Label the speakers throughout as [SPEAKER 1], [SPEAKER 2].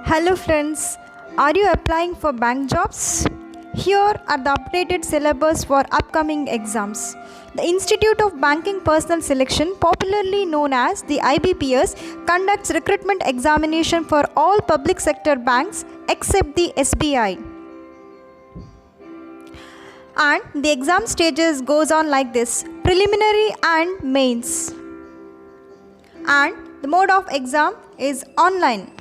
[SPEAKER 1] Hello friends, are you applying for bank jobs? Here are the updated syllabus for upcoming exams. The Institute of Banking Personnel Selection, popularly known as the IBPS, conducts recruitment examination for all public sector banks except the SBI. And the exam stages goes on like this: preliminary and mains. And the mode of exam is online.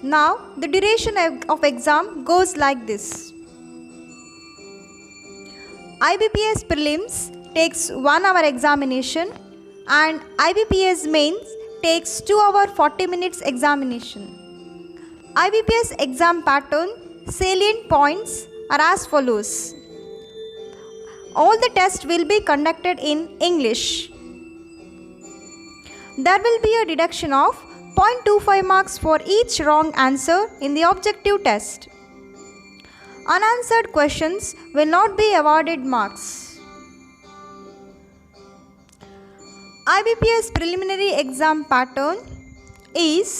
[SPEAKER 1] Now, the duration of exam goes like this. IBPS Prelims takes 1 hour examination and IBPS Mains takes 2 hour 40 minutes examination. IBPS exam pattern salient points are as follows. All the tests will be conducted in English. There will be a deduction of 0.25 marks for each wrong answer in the objective test. Unanswered questions will not be awarded marks. IBPS preliminary exam pattern is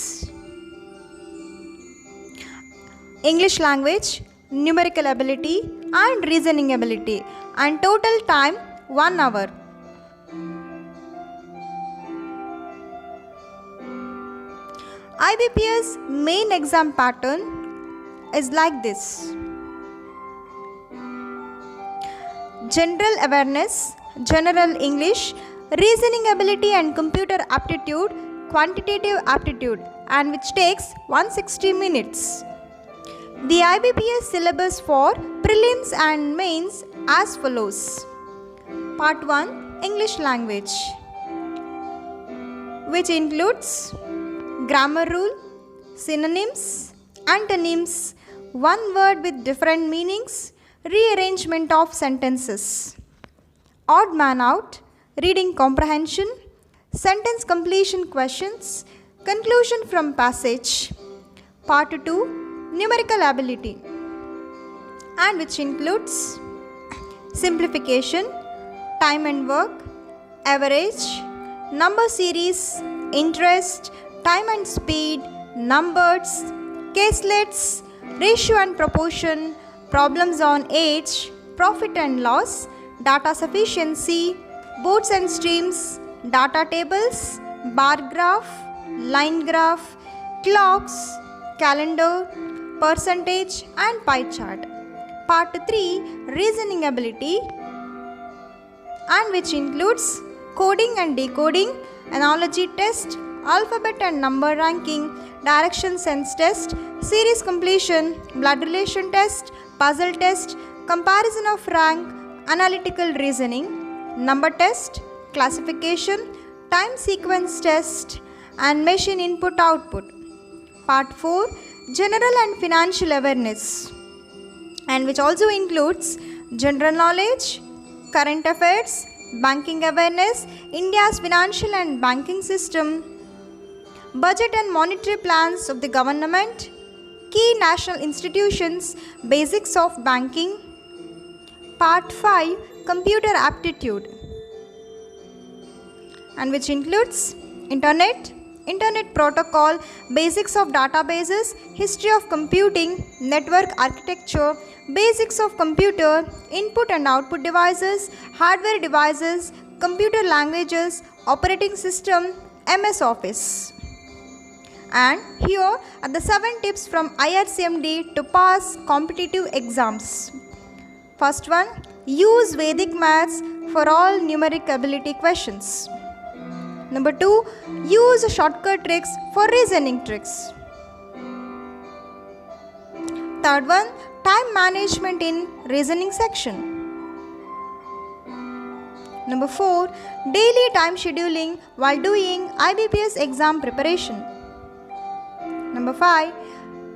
[SPEAKER 1] English language, numerical ability and reasoning ability, and total time 1 hour. IBPS main exam pattern is like this. General awareness, general English, reasoning ability and computer aptitude, quantitative aptitude, and which takes 160 minutes. The IBPS syllabus for prelims and mains as follows. Part 1 English language, which includes grammar rule, synonyms, antonyms, one word with different meanings, rearrangement of sentences, odd man out, reading comprehension, sentence completion questions, conclusion from passage. Part 2 numerical ability, and which includes simplification, time and work, average, number series, interest, time and speed, numbers, caselets, ratio and proportion, problems on age, profit and loss, data sufficiency, boards and streams, data tables, bar graph, line graph, clocks, calendar, percentage and pie chart. Part 3 reasoning ability, and which includes coding and decoding, analogy test, alphabet and number ranking, direction sense test, series completion, blood relation test, puzzle test, comparison of rank, analytical reasoning, number test, classification, time sequence test, and machine input output. Part 4 general and financial awareness, and which also includes general knowledge, current affairs, banking awareness, India's financial and banking system, budget and monetary plans of the government, key national institutions, basics of banking. Part 5 computer aptitude, and which includes internet protocol, basics of databases, history of computing, network architecture, basics of computer, input and output devices, hardware devices, computer languages, operating system, MS Office. And here are the 7 tips from Ircmd to pass competitive exams. First one, use Vedic maths for all numeric ability questions. Number 2, use shortcut tricks for reasoning tricks. Third one, time management in reasoning section. Number 4, daily time scheduling while doing IBPS exam preparation. Number 5,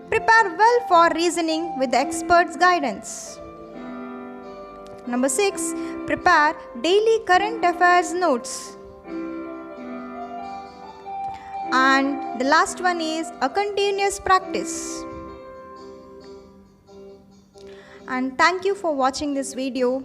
[SPEAKER 1] prepare well for reasoning with the expert's guidance. Number 6, prepare daily current affairs notes. And the last one is a continuous practice. And thank you for watching this video.